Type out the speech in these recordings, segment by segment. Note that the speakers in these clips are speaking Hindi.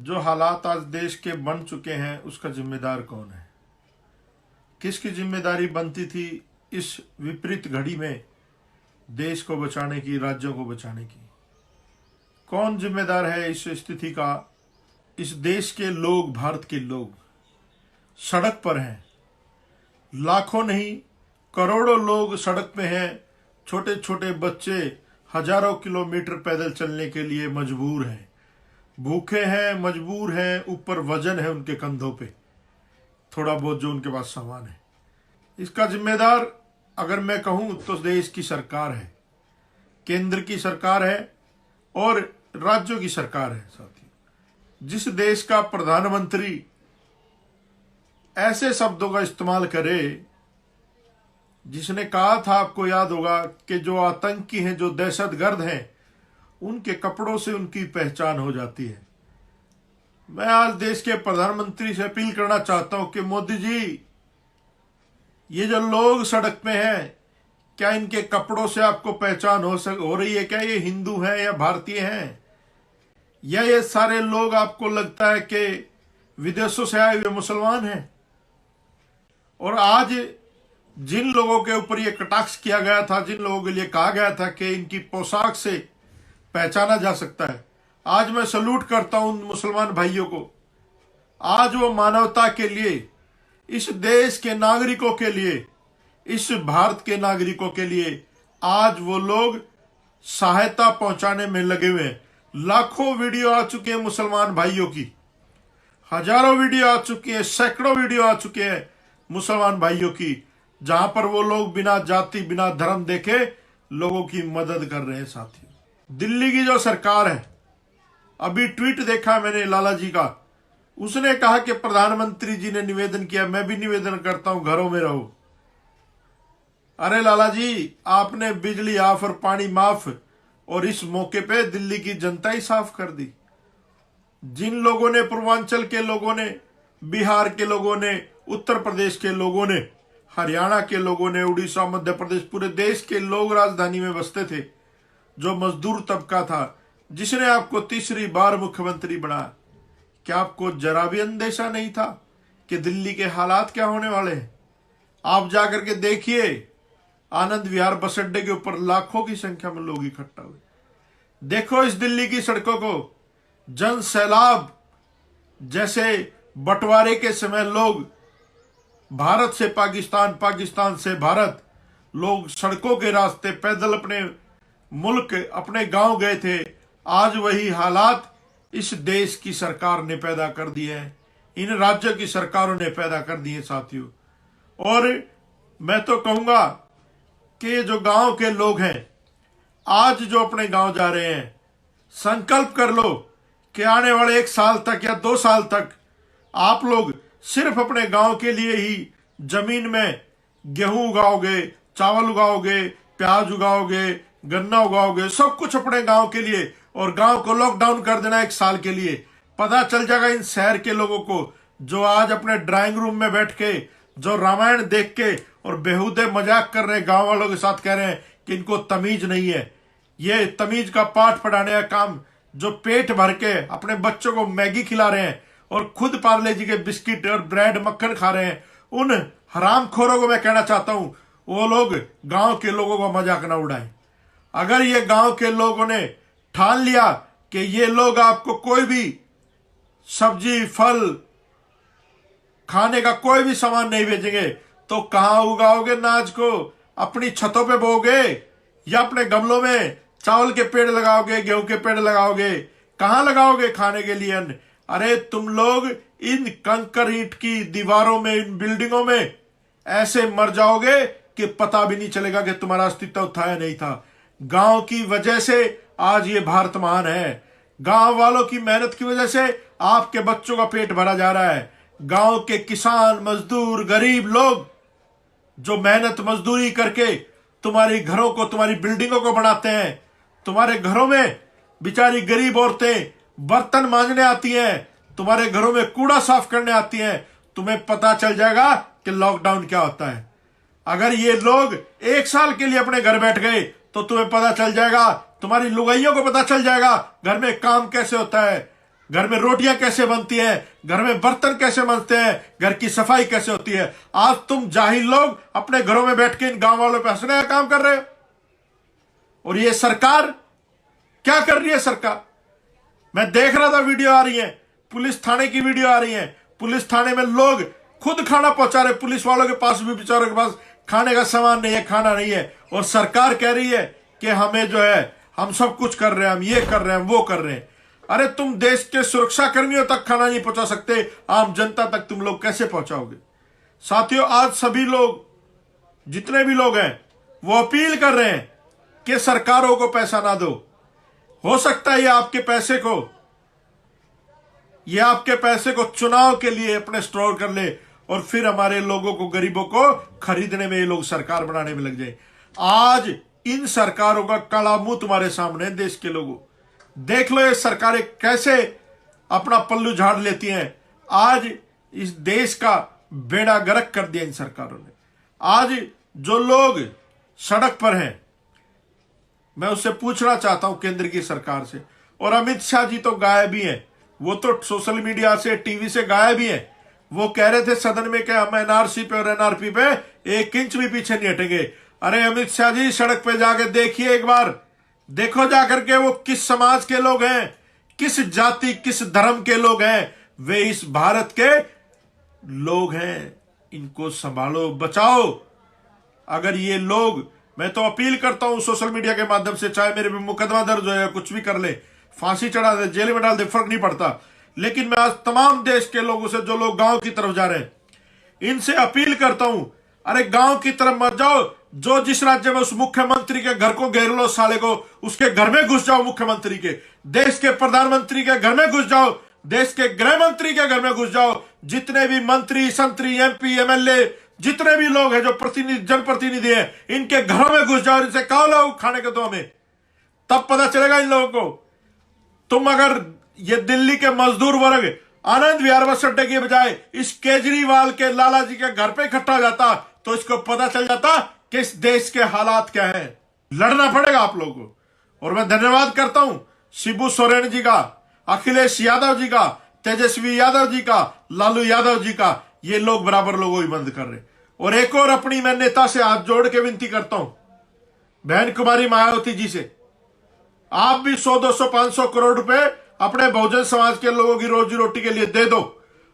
जो हालात आज देश के बन चुके हैं उसका जिम्मेदार कौन है? किसकी जिम्मेदारी बनती थी इस विपरीत घड़ी में देश को बचाने की, राज्यों को बचाने की? कौन जिम्मेदार है इस स्थिति का? इस देश के लोग, भारत के लोग सड़क पर हैं। लाखों नहीं करोड़ों लोग सड़क पे हैं। छोटे छोटे बच्चे हजारों किलोमीटर पैदल चलने के लिए मजबूर हैं, भूखे हैं, मजबूर हैं, ऊपर वजन है उनके कंधों पे, थोड़ा बहुत जो उनके पास सामान है। इसका जिम्मेदार अगर मैं कहूं तो देश की सरकार है, केंद्र की सरकार है और राज्यों की सरकार है। साथियों, जिस देश का प्रधानमंत्री ऐसे शब्दों का इस्तेमाल करे, जिसने कहा था, आपको याद होगा, कि जो आतंकी हैं, जो दहशतगर्द हैं, उनके कपड़ों से उनकी पहचान हो जाती है। मैं आज देश के प्रधानमंत्री से अपील करना चाहता हूं कि मोदी जी, ये जो लोग सड़क पे हैं, क्या इनके कपड़ों से आपको पहचान हो रही है? क्या ये हिंदू हैं या भारतीय हैं, या ये सारे लोग आपको लगता है कि विदेशों से आए हुए मुसलमान हैं? और आज जिन लोगों के ऊपर ये कटाक्ष किया गया था, जिन लोगों के लिए कहा गया था कि इनकी पोशाक से पहचाना जा सकता है, आज मैं सल्यूट करता हूं उन मुसलमान भाइयों को। आज वो मानवता के लिए, इस देश के नागरिकों के लिए, इस भारत के नागरिकों के लिए आज वो लोग सहायता पहुंचाने में लगे हुए हैं। लाखों वीडियो आ चुके हैं मुसलमान भाइयों की, हजारों वीडियो आ चुकी है, सैकड़ों वीडियो आ चुके हैं मुसलमान भाइयों की, जहां पर वो लोग बिना जाति, बिना धर्म देखे लोगों की मदद कर रहे हैं। साथियों, दिल्ली की जो सरकार है, अभी ट्वीट देखा मैंने लाला जी का, उसने कहा कि प्रधानमंत्री जी ने निवेदन किया, मैं भी निवेदन करता हूं, घरों में रहो। अरे लाला जी, आपने बिजली ऑफ और पानी माफ, और इस मौके पे दिल्ली की जनता ही साफ कर दी। जिन लोगों ने, पूर्वांचल के लोगों ने, बिहार के लोगों ने, उत्तर प्रदेश के लोगों ने, हरियाणा के लोगों ने, उड़ीसा, मध्य प्रदेश, पूरे देश के लोग राजधानी में बसते थे, जो मजदूर तबका था, जिसने आपको तीसरी बार मुख्यमंत्री बनाया, क्या आपको जरा भी अंदेशा नहीं था कि दिल्ली के हालात क्या होने वाले हैं? आप जाकर के देखिए, आनंद विहार बस अड्डे के ऊपर लाखों की संख्या में लोग इकट्ठा हुए। देखो इस दिल्ली की सड़कों को, जन सैलाब जैसे बंटवारे के समय लोग भारत से पाकिस्तान, पाकिस्तान से भारत, लोग सड़कों के रास्ते पैदल अपने मुल्क, अपने गांव गए थे। आज वही हालात इस देश की सरकार ने पैदा कर दिए हैं, इन राज्यों की सरकारों ने पैदा कर दिए साथियों। और मैं तो कहूंगा कि जो गांव के लोग हैं, आज जो अपने गांव जा रहे हैं, संकल्प कर लो कि आने वाले 1 साल तक या 2 साल तक आप लोग सिर्फ अपने गांव के लिए ही जमीन में गेहूं उगाओगे, चावल उगाओगे, प्याज उगाओगे, गन्ना उगाओगे, सब कुछ अपने गांव के लिए, और गांव को लॉकडाउन कर देना 1 साल के लिए। पता चल जाएगा इन शहर के लोगों को, जो आज अपने ड्राइंग रूम में बैठ के, जो रामायण देख के और बेहुदे मजाक कर रहे हैं, गांव वालों के साथ कह रहे हैं कि इनको तमीज नहीं है। ये तमीज का पाठ पढ़ाने का काम, जो पेट भर के अपने बच्चों को मैगी खिला रहे हैं और खुद पार्ले जी के बिस्किट और ब्रेड, मक्खन खा रहे हैं, उन हरामखोरों को मैं कहना चाहता हूं, वो लोग गांव के लोगों का मजाक ना उड़ाएं। अगर ये गांव के लोगों ने ठान लिया कि ये लोग आपको कोई भी सब्जी, फल, खाने का कोई भी सामान नहीं भेजेंगे, तो कहां उगाओगे अनाज को? अपनी छतों पे बोओगे या अपने गमलों में चावल के पेड़ लगाओगे, गेहूं के पेड़ लगाओगे? कहां लगाओगे खाने के लिए अन्न? अरे तुम लोग इन कंकर ईंट की दीवारों में, इन बिल्डिंगों में ऐसे मर जाओगे कि पता भी नहीं चलेगा कि तुम्हारा अस्तित्व था या नहीं था। गांव की वजह से आज ये भारत महान है। गांव वालों की मेहनत की वजह से आपके बच्चों का पेट भरा जा रहा है। गांव के किसान, मजदूर, गरीब लोग जो मेहनत मजदूरी करके तुम्हारी घरों को, तुम्हारी बिल्डिंगों को बनाते हैं, तुम्हारे घरों में बेचारी गरीब औरतें बर्तन मांजने आती हैं, तुम्हारे घरों में कूड़ा साफ करने आती हैं। तुम्हें पता चल जाएगा कि लॉकडाउन क्या होता है। अगर ये लोग 1 साल के लिए अपने घर बैठ गए तो तुम्हें पता चल जाएगा, तुम्हारी लुगाइयों को पता चल जाएगा घर में काम कैसे होता है। घर में रोटियां कैसे बनती हैं, घर में बर्तन कैसे बनते हैं, घर की सफाई कैसे होती है। आज तुम जाहिल लोग अपने घरों में बैठ के इन गांव वालों पे हंसने का काम कर रहे हो। और ये सरकार क्या कर रही है? सरकार, मैं देख रहा था, वीडियो आ रही है, पुलिस थाने की वीडियो आ रही है। पुलिस थाने में लोग खुद खाना पहुंचा रहे, पुलिस वालों के पास भी, बेचारों के पास खाने का सामान नहीं है, खाना नहीं है। और सरकार कह रही है कि हमें जो है, हम सब कुछ कर रहे हैं, हम ये कर रहे हैं, हम वो कर रहे हैं। अरे तुम देश के सुरक्षा कर्मियों तक खाना नहीं पहुंचा सकते, आम जनता तक तुम लोग कैसे पहुंचाओगे? साथियों, आज सभी लोग, जितने भी लोग हैं, वो अपील कर रहे हैं कि सरकारों को पैसा ना दो। हो सकता है ये आपके पैसे को चुनाव के लिए अपने स्टोर कर ले और फिर हमारे लोगों को, गरीबों को खरीदने में ये लोग सरकार बनाने में लग जाए। आज इन सरकारों का काला मुंह तुम्हारे सामने है। देश के लोगों, देख लो ये सरकारें कैसे अपना पल्लू झाड़ लेती हैं। आज इस देश का बेड़ा गर्क कर दिया इन सरकारों ने। आज जो लोग सड़क पर हैं, मैं उससे पूछना चाहता हूं केंद्र की सरकार से, और अमित शाह जी तो गायब ही हैं, वो तो सोशल मीडिया से, टीवी से गायब ही हैं। वो कह रहे थे सदन में कि हम एनआरसी पे और एनआरपी पे 1 इंच भी पीछे नहीं हटेंगे। अरे अमित शाह जी, सड़क पे जाके देखिए, एक बार देखो जाकर के वो किस समाज के लोग हैं, किस जाति, किस धर्म के लोग हैं। वे इस भारत के लोग हैं, इनको संभालो, बचाओ। अगर ये लोग, मैं तो अपील करता हूं सोशल मीडिया के माध्यम से, चाहे मेरे पे मुकदमा दर्ज हो या कुछ भी कर ले, फांसी चढ़ा दे, जेल में डाल दे, फर्क नहीं पड़ता। लेकिन मैं आज तमाम देश के लोगों से, जो लोग गांव की तरफ जा रहे हैं, इनसे अपील करता हूं, अरे गांव की तरफ मत जाओ। जो जिस राज्य में, उस मुख्यमंत्री के घर को घेर लो, साले को, उसके घर में घुस जाओ। मुख्यमंत्री के, देश के प्रधानमंत्री के घर में घुस जाओ, देश के गृह मंत्री के घर में घुस जाओ। जितने भी मंत्री, संतरी, एमपी, एमएलए, जितने भी लोग हैं, जो प्रतिनिधि, जनप्रतिनिधि हैं, इनके घरों में घुस जाओ, इनसे कहो लो खाने को दो हमें, तब पता चलेगा इन लोगों को। तुम अगर ये दिल्ली के मजदूर वर्ग आनंद विहार बस अड्डे के बजाय इस केजरीवाल के, लाला जी के घर पे इकट्ठा हो जाता, तो इसको पता चल जाता कि इस देश के हालात क्या हैं। लड़ना पड़ेगा आप लोगों को। और मैं धन्यवाद करता हूं शिबू सोरेन जी का, अखिलेश यादव जी का, तेजस्वी यादव जी का, लालू यादव जी का। ये लोग बराबर लोगों की मदद कर रहे। और एक और अपनी मैं नेता से हाथ जोड़ के विनती करता हूं, बहन कुमारी मायावती जी से, आप भी 100, 200, 500 करोड़ रुपए अपने बहुजन समाज के लोगों की रोजी रोटी के लिए दे दो।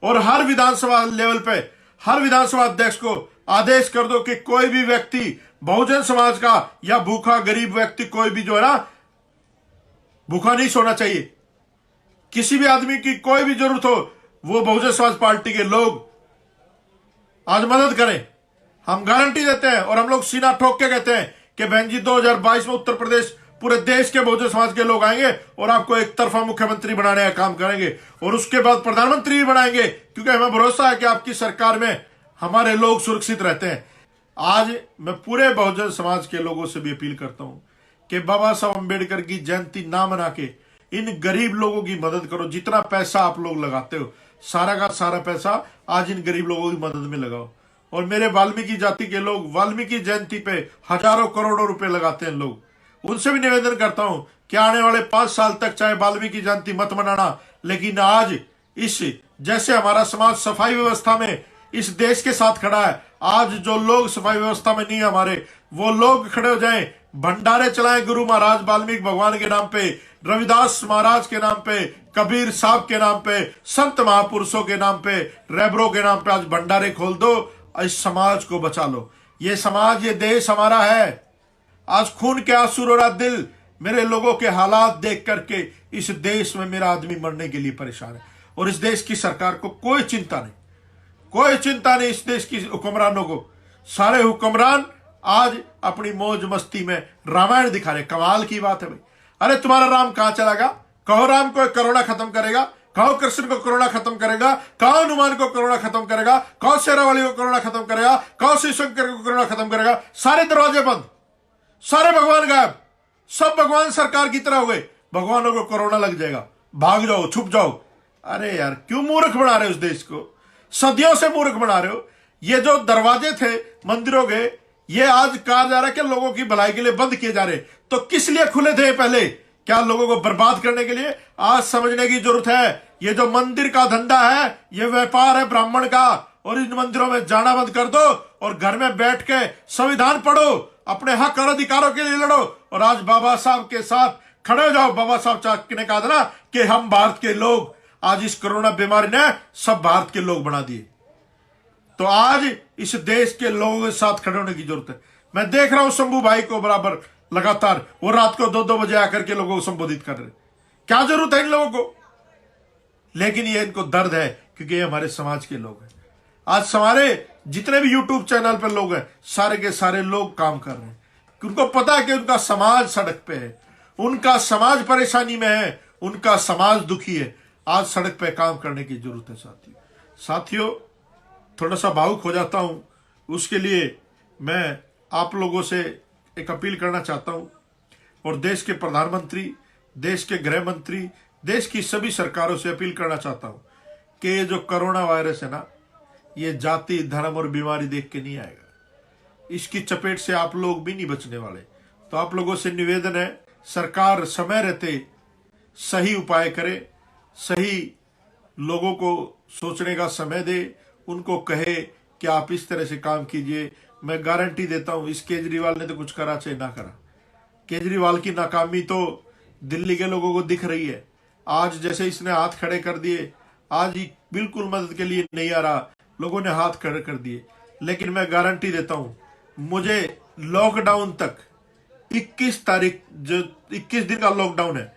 और हर विधानसभा लेवल पे, हर विधानसभा अध्यक्ष को आदेश कर दो कि कोई भी व्यक्ति बहुजन समाज का या भूखा गरीब व्यक्ति, कोई भी जो है ना, भूखा नहीं सोना चाहिए। किसी भी आदमी की कोई भी जरूरत हो, वो बहुजन समाज पार्टी के लोग आज मदद करें। हम गारंटी देते हैं और हम लोग सीना ठोक के कहते हैं कि बहन जी, 2022 में उत्तर प्रदेश, पूरे देश के बहुजन समाज के लोग आएंगे और आपको एक तरफा मुख्यमंत्री बनाने का काम करेंगे, और उसके बाद प्रधानमंत्री भी बनाएंगे, क्योंकि हमें भरोसा है कि आपकी सरकार में हमारे लोग सुरक्षित रहते हैं। आज मैं पूरे बहुजन समाज के लोगों से भी अपील करता हूं कि बाबा साहब अम्बेडकर की जयंती ना मना के इन गरीब लोगों की मदद करो। जितना पैसा आप लोग लगाते हो, सारा का सारा पैसा आज इन गरीब लोगों की मदद में लगाओ। और मेरे वाल्मीकि जाति के लोग वाल्मीकि जयंती पे हजारों करोड़ों रुपए लगाते हैं लोग, उनसे भी निवेदन करता हूं कि आने वाले 5 साल तक चाहे वाल्मीकि जयंती मत मनाना, लेकिन आज इस, जैसे हमारा समाज सफाई व्यवस्था में इस देश के साथ खड़ा है, आज जो लोग सफाई व्यवस्था में नहीं है हमारे, वो लोग खड़े हो जाएं, भंडारे चलाएं गुरु महाराज वाल्मीकि भगवान के नाम पे, रविदास महाराज के नाम पे, कबीर साहब के नाम पे, संत महापुरुषों के नाम पे, रैबरों के नाम पे आज भंडारे खोल दो। इस समाज को बचा लो। ये समाज, ये देश हमारा है। आज खून के आंसू रो रहा दिल मेरे लोगों के हालात देख करके। इस देश में मेरा आदमी मरने के लिए परेशान है, और इस देश की सरकार को कोई चिंता नहीं, कोई चिंता नहीं इस देश की हुक्मरानों को। सारे हुक्मरान आज अपनी मौज मस्ती में रामायण दिखा रहे। कमाल की बात है भाई। अरे तुम्हारा राम कहां चला गया? कहो राम को कोरोना खत्म करेगा, कहो कृष्ण को कोरोना खत्म करेगा, कहो हनुमान को कोरोना खत्म करेगा, कहो शेरावाली को कोरोना खत्म करेगा, कहो शिव शंकर को कोरोना खत्म करेगा। सारे दरवाजे बंद, सारे भगवान गायब, सब भगवान सरकार की तरह हो गए। भगवानों को कोरोना लग जाएगा, भाग जाओ, छुप जाओ। अरे यार, क्यों मूर्ख बना रहे हो इस देश को? सदियों से मूर्ख बना रहे हो। ये जो दरवाजे थे मंदिरों के, ये आज कहा जा रहा है कि लोगों की भलाई के लिए बंद किए जा रहे। तो किस लिए खुले थे पहले? क्या लोगों को बर्बाद करने के लिए? आज समझने की जरूरत है, ये जो मंदिर का धंधा है ये व्यापार है ब्राह्मण का, और इन मंदिरों में जाना बंद कर दो और घर में बैठ के संविधान पढ़ो, अपने हक और अधिकारों के लिए लड़ो और आज बाबा साहब के साथ खड़े हो जाओ। बाबा साहब ने कहा था ना कि हम भारत के लोग, आज इस कोरोना बीमारी ने सब भारत के लोग बना दिए। तो आज इस देश के लोगों के साथ खड़े होने की जरूरत है। मैं देख रहा हूं शंभू भाई को बराबर लगातार, वो रात को 2-2 बजे आकर के लोगों को संबोधित कर रहे। क्या जरूरत है इन लोगों को? लेकिन ये इनको दर्द है क्योंकि ये हमारे समाज के लोग हैं। आज हमारे जितने भी यूट्यूब चैनल पर लोग हैं, सारे के सारे लोग काम कर रहे हैं। उनको पता है कि उनका समाज सड़क पे है, उनका समाज परेशानी में है, उनका समाज दुखी है। आज सड़क पे काम करने की जरूरत है। साथियों थोड़ा सा भावुक हो जाता हूं, उसके लिए मैं आप लोगों से एक अपील करना चाहता हूं और देश के प्रधानमंत्री, देश के गृह मंत्री, देश की सभी सरकारों से अपील करना चाहता हूं कि ये जो कोरोना वायरस है ना, ये जाति धर्म और बीमारी देख के नहीं आएगा। इसकी चपेट से आप लोग भी नहीं बचने वाले। तो आप लोगों से निवेदन है, सरकार समय रहते सही उपाय करे, सही लोगों को सोचने का समय दे, उनको कहे कि आप इस तरह से काम कीजिए। मैं गारंटी देता हूं इस केजरीवाल ने तो कुछ करा चाहे ना करा, केजरीवाल की नाकामी तो दिल्ली के लोगों को दिख रही है। आज जैसे इसने हाथ खड़े कर दिए, आज ही बिल्कुल मदद के लिए नहीं आ रहा, लोगों ने हाथ खड़े कर दिए। लेकिन मैं गारंटी देता हूं, मुझे लॉकडाउन तक 21 तारीख, जो 21 दिन का लॉकडाउन है,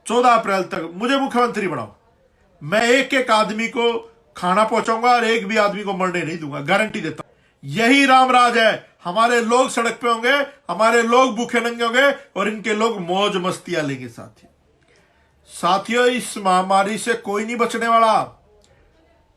14 अप्रैल तक मुझे मुख्यमंत्री बनाओ। मैं एक एक आदमी को खाना पहुंचाऊंगा और एक भी आदमी को मरने नहीं दूंगा, गारंटी देता हूं। यही रामराज है। हमारे लोग सड़क पे होंगे, हमारे लोग भूखे नंगे होंगे और इनके लोग मौज मस्तियां लेंगे। साथियों इस महामारी से कोई नहीं बचने वाला,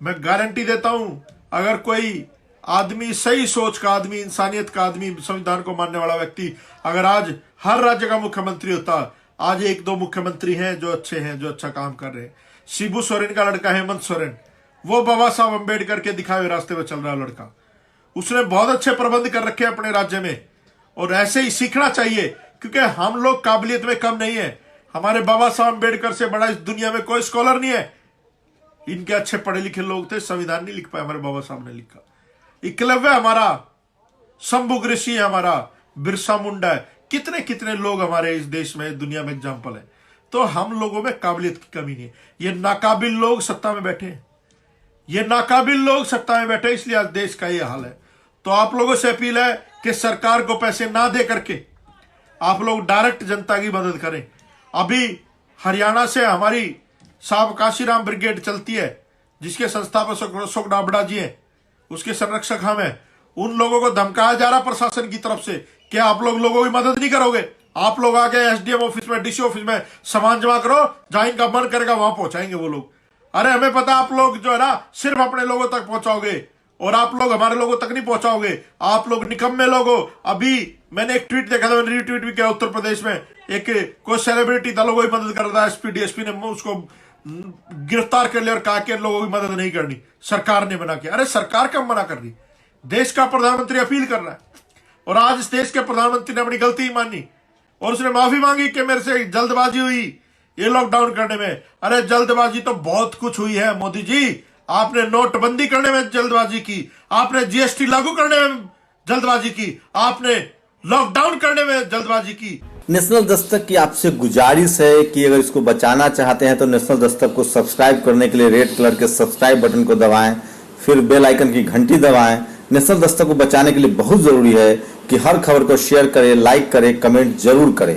मैं गारंटी देता हूं। अगर कोई आदमी, सही सोच का आदमी, इंसानियत का आदमी, संविधान को मानने वाला व्यक्ति अगर आज हर राज्य का मुख्यमंत्री होता, आज 1-2 मुख्यमंत्री हैं जो अच्छे हैं, जो अच्छा काम कर रहे हैं। शिबू सोरेन का लड़का हेमंत सोरेन, वो बाबा साहब अम्बेडकर के दिखाए हुए रास्ते पर चल रहा लड़का, उसने बहुत अच्छे प्रबंध कर रखे अपने राज्य में और ऐसे ही सीखना चाहिए क्योंकि हम लोग काबिलियत में कम नहीं है। हमारे बाबा साहब अम्बेडकर से बड़ा इस दुनिया में कोई स्कॉलर नहीं है। इनके अच्छे पढ़े लिखे लोग थे, संविधान नहीं लिख पाए, हमारे बाबा साहब ने लिखा। एकलव्य हमारा, शंभुग ऋषि हमारा, बिरसा मुंडा है, कितने कितने लोग हमारे इस देश में, दुनिया में एग्जाम्पल है। तो हम लोगों में काबिलियत की कमी नहीं है। ये नाकाबिल लोग सत्ता में बैठे हैं, ये नाकाबिल लोग सत्ता में बैठे, इसलिए आज देश का ये हाल है। तो आप लोगों से अपील है कि सरकार को पैसे ना दे करके आप लोग डायरेक्ट जनता की मदद करें। अभी हरियाणा से हमारी साहब काशीराम ब्रिगेड चलती है, जिसके संस्थापक अशोक डाबड़ा जी हैं, उसके संरक्षक हम हैं। उन लोगों को धमकाया जा रहा प्रशासन की तरफ से कि आप लोग लोगों की मदद नहीं करोगे, आप लोग आगे एसडीएम ऑफिस में, डीसी ऑफिस में सामान जमा करो, जहां इनका मन करेगा वहां पहुंचाएंगे वो लोग। अरे हमें पता आप लोग जो है ना सिर्फ अपने लोगों तक पहुंचाओगे और आप लोग हमारे लोगों तक नहीं पहुंचाओगे, आप लोग निकम्मे लोग हो। अभी मैंने एक ट्वीट देखा था, मैंने रीट्वीट भी किया, उत्तर प्रदेश में एक कोई सेलिब्रिटी था, लोगों की मदद कर रहा था, एसपी डीएसपी ने उसको गिरफ्तार कर लिया और कहा कि लोगों की मदद नहीं करनी, सरकार ने मना किया। अरे सरकार कब मना कर रही, देश का प्रधानमंत्री अपील कर रहा है और आज इस देश के प्रधानमंत्री ने अपनी गलती मानी और उसने माफी मांगी कि मेरे से जल्दबाजी हुई ये लॉकडाउन करने में। अरे जल्दबाजी तो बहुत कुछ हुई है मोदी जी, आपने नोटबंदी करने में जल्दबाजी की, आपने जीएसटी लागू करने में जल्दबाजी की, आपने लॉकडाउन करने में जल्दबाजी की। नेशनल दस्तक की आपसे गुजारिश है कि अगर इसको बचाना चाहते हैं तो नेशनल दस्तक को सब्सक्राइब करने के लिए रेड कलर के सब्सक्राइब बटन को दबाएं, फिर बेल आइकन की घंटी दबाएं। नेशनल दस्तक को बचाने के लिए बहुत जरूरी है कि हर खबर को शेयर करें, लाइक करें, कमेंट जरूर करें।